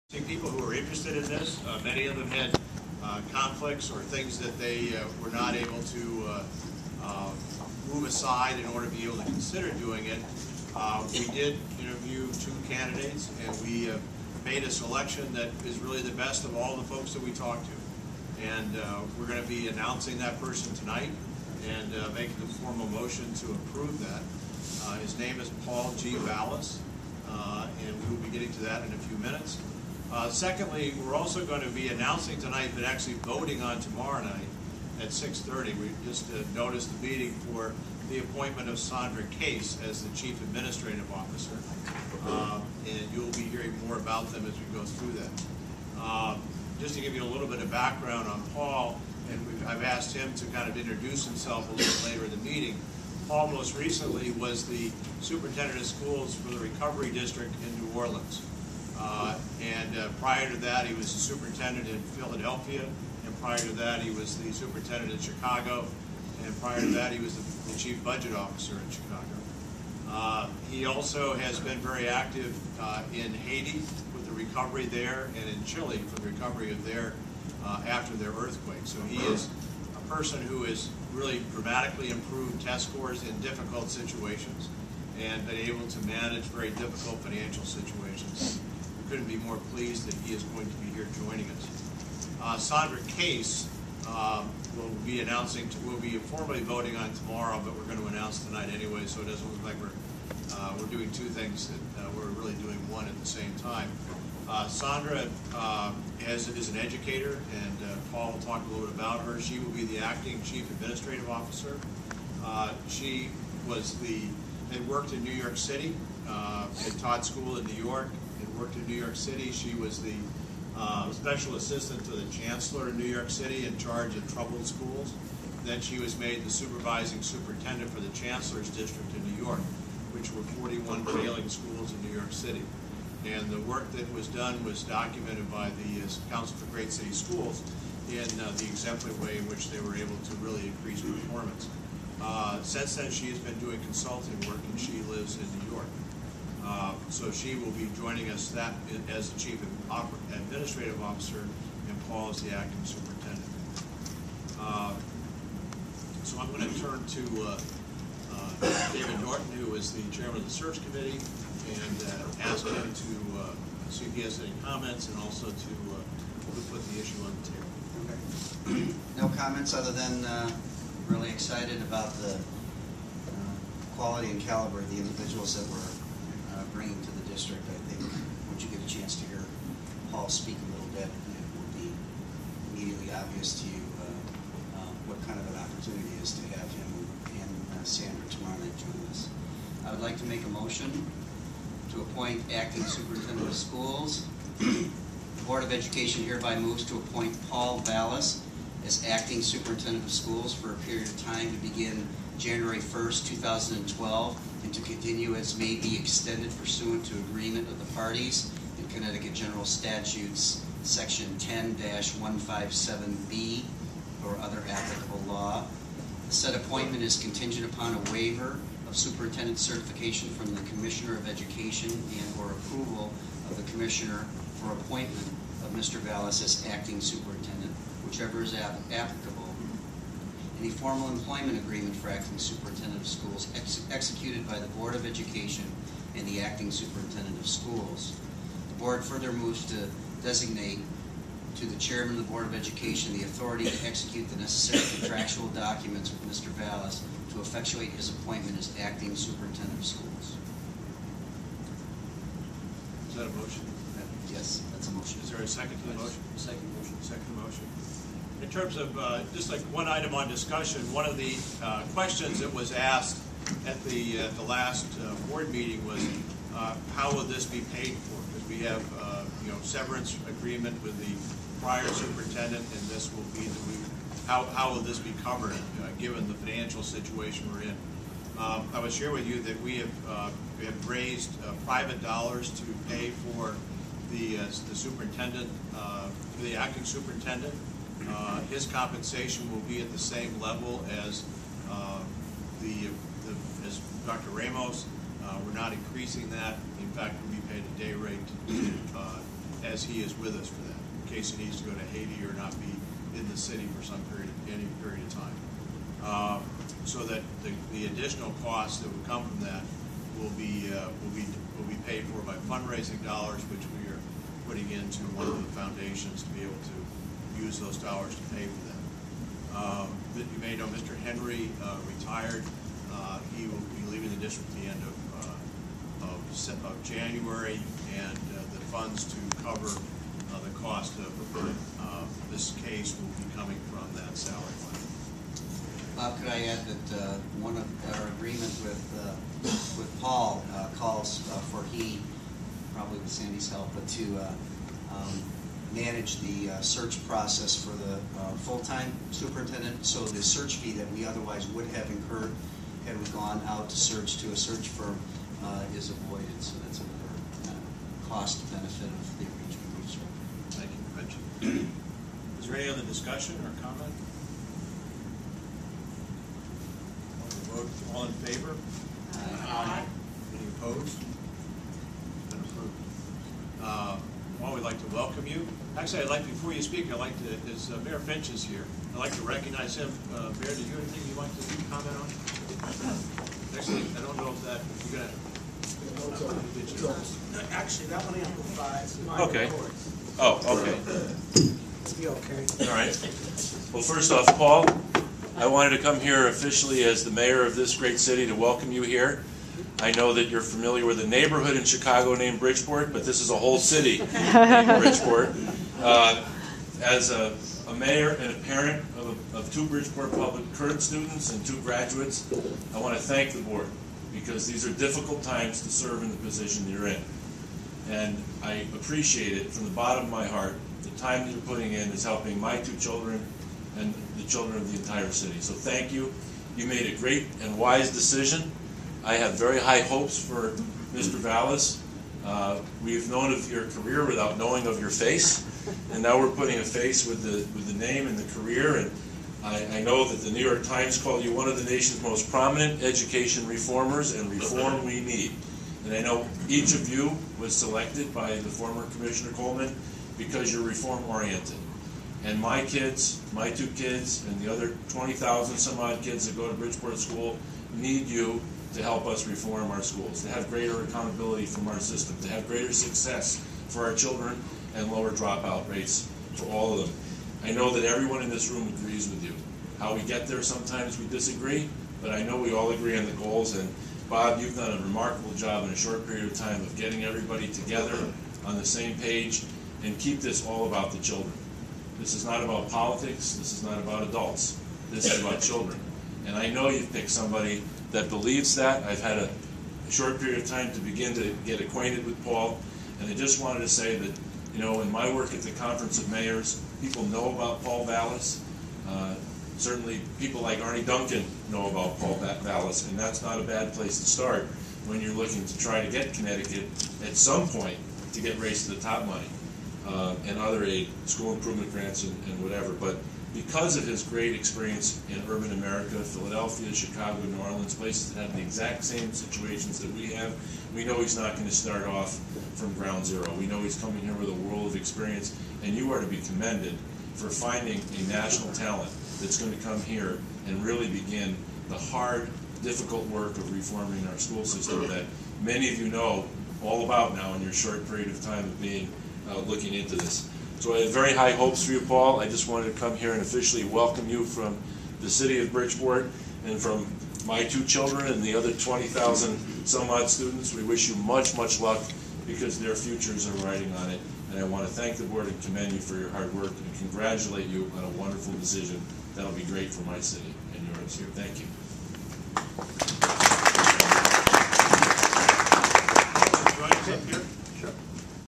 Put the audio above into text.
People who are interested in this, many of them had conflicts or things that they were not able to move aside in order to be able to consider doing it. We did interview 2 candidates, and we made a selection that is really the best of all the folks that we talked to. And we're going to be announcing that person tonight and making the formal motion to approve that. His name is Paul Vallas, and we will be getting to that in a few minutes. Secondly, we're also going to be announcing tonight, but actually voting on tomorrow night at 6:30. We just noticed the meeting for the appointment of Sandra Case as the Chief Administrative Officer, and you'll be hearing more about them as we go through that. Just to give you a little bit of background on Paul, and I've asked him to kind of introduce himself a little later in the meeting. Paul most recently was the Superintendent of Schools for the Recovery District in New Orleans. Prior to that, he was the superintendent in Philadelphia, and prior to that, he was the superintendent in Chicago, and prior to that, he was the chief budget officer in Chicago. He also has been very active in Haiti with the recovery there, and in Chile for the recovery of their after their earthquake. So he is a person who has really dramatically improved test scores in difficult situations and been able to manage very difficult financial situations. Couldn't be more pleased that he is going to be here joining us. Sandra Case will be announcing, we'll be formally voting on tomorrow, but we're going to announce tonight anyway, so it doesn't look like we're doing 2 things that we're really doing one at the same time. Sandra is an educator, and Paul will talk a little bit about her. She will be the acting Chief Administrative Officer. She had worked in New York City, had taught school in New York, and worked in New York City. She was the special assistant to the chancellor in New York City in charge of troubled schools. Then she was made the supervising superintendent for the chancellor's district in New York, which were 41 failing schools in New York City. And the work that was done was documented by the Council for Great City Schools in the exemplary way in which they were able to really increase performance. Since then, she has been doing consulting work, and she lives in New York. So she will be joining us as the Chief Administrative Officer, and Paul is the Acting Superintendent. So I'm going to turn to David Norton, who is the Chairman of the Search Committee, and ask him to see if he has any comments, and also to put the issue on the table. Okay. No comments other than really excited about the quality and caliber of the individuals that we're bringing to the district. I think once you get a chance to hear Paul speak a little bit, it will be immediately obvious to you what kind of an opportunity it is to have him and Sandra tomorrow night join us. I would like to make a motion to appoint Acting Superintendent of Schools. The Board of Education hereby moves to appoint Paul Vallas as Acting Superintendent of Schools for a period of time to begin January 1st, 2012, and to continue as may be extended pursuant to agreement of the parties in Connecticut General Statutes Section 10-157B or other applicable law. The said appointment is contingent upon a waiver of superintendent certification from the Commissioner of Education and or approval of the Commissioner for appointment of Mr. Vallas as Acting Superintendent, whichever is applicable. Any formal employment agreement for Acting Superintendent of Schools executed by the Board of Education and the Acting Superintendent of Schools. The Board further moves to designate to the Chairman of the Board of Education the authority to execute the necessary contractual documents with Mr. Vallas to effectuate his appointment as Acting Superintendent of Schools. Is that a motion? Yes, that's a motion. Is there a second to the motion? Second motion. Second motion. In terms of just like one item on discussion, one of the questions that was asked at the last board meeting was how will this be paid for? Because we have severance agreement with the prior superintendent, and this will be how will this be covered given the financial situation we're in? I would share with you that we have raised private dollars to pay for the superintendent, the acting superintendent. His compensation will be at the same level as as Dr. Ramos. We're not increasing that. In fact, we'll be paid a day rate as he is with us for that, in case he needs to go to Haiti or not be in the city for any period of time. So that the additional costs that would come from that will be paid for by fundraising dollars, which we are putting into one of the foundations to be able to use those dollars to pay for them. You may know Mr. Henry retired. He will be leaving the district at the end of January, and the funds to cover the cost of this case will be coming from that salary line. Bob, could I add that one of our agreement with Paul calls for he, probably with Sandy's help, but to manage the search process for the full-time superintendent. So the search fee that we otherwise would have incurred had we gone out to search to a search firm is avoided. So that's another cost benefit of the arrangement we struck. Thank you for mentioning. Is there any other discussion or comment? Vote. All in favor? Aye. Any opposed? Been approved. Well, we'd like to welcome you. Actually, I'd like, before you speak, I'd like to, as Mayor Finch is here, I'd like to recognize him. Mayor, do you have anything you'd like to comment on? Actually, I don't know if that, you're going to... Actually, that one amplifies. Okay. Oh, okay. You okay? All right. Well, first off, Paul, I wanted to come here officially as the mayor of this great city to welcome you here. I know that you're familiar with a neighborhood in Chicago named Bridgeport, but this is a whole city named Bridgeport. As a mayor and a parent of two Bridgeport Public current students and two graduates, I want to thank the board, because these are difficult times to serve in the position you're in. And I appreciate it from the bottom of my heart. The time that you're putting in is helping my two children and the children of the entire city. So thank you. You made a great and wise decision. I have very high hopes for Mr. Vallas. We've known of your career without knowing of your face, and now we're putting a face with the name and the career. And I know that the New York Times called you one of the nation's most prominent education reformers, and reform we need. And I know each of you was selected by the former Commissioner Coleman because you're reform-oriented. And my kids, my two kids, and the other 20,000 some odd kids that go to Bridgeport School need you to help us reform our schools, to have greater accountability from our system, to have greater success for our children and lower dropout rates for all of them. I know that everyone in this room agrees with you. How we get there, sometimes we disagree, but I know we all agree on the goals. And Bob, you've done a remarkable job in a short period of time of getting everybody together on the same page and keep this all about the children. This is not about politics. This is not about adults. This is about children. And I know you've picked somebody that believes that. I've had a short period of time to begin to get acquainted with Paul, and I just wanted to say that, you know, in my work at the Conference of Mayors, people know about Paul Vallas. Certainly people like Arnie Duncan know about Paul Vallas, and that's not a bad place to start when you're looking to try to get Connecticut at some point to get Race to the Top money and other aid, school improvement grants and whatever. But because of his great experience in urban America, Philadelphia, Chicago, New Orleans, places that have the exact same situations that we have, we know he's not going to start off from ground zero. We know he's coming here with a world of experience, and you are to be commended for finding a national talent that's going to come here and really begin the hard, difficult work of reforming our school system that many of you know all about now in your short period of time of being looking into this. So I have very high hopes for you, Paul. I just wanted to come here and officially welcome you from the city of Bridgeport and from my two children and the other 20,000 some odd students. We wish you much, much luck because their futures are riding on it. And I want to thank the board and commend you for your hard work and congratulate you on a wonderful decision. That'll be great for my city and yours here. Thank you. Join us up here.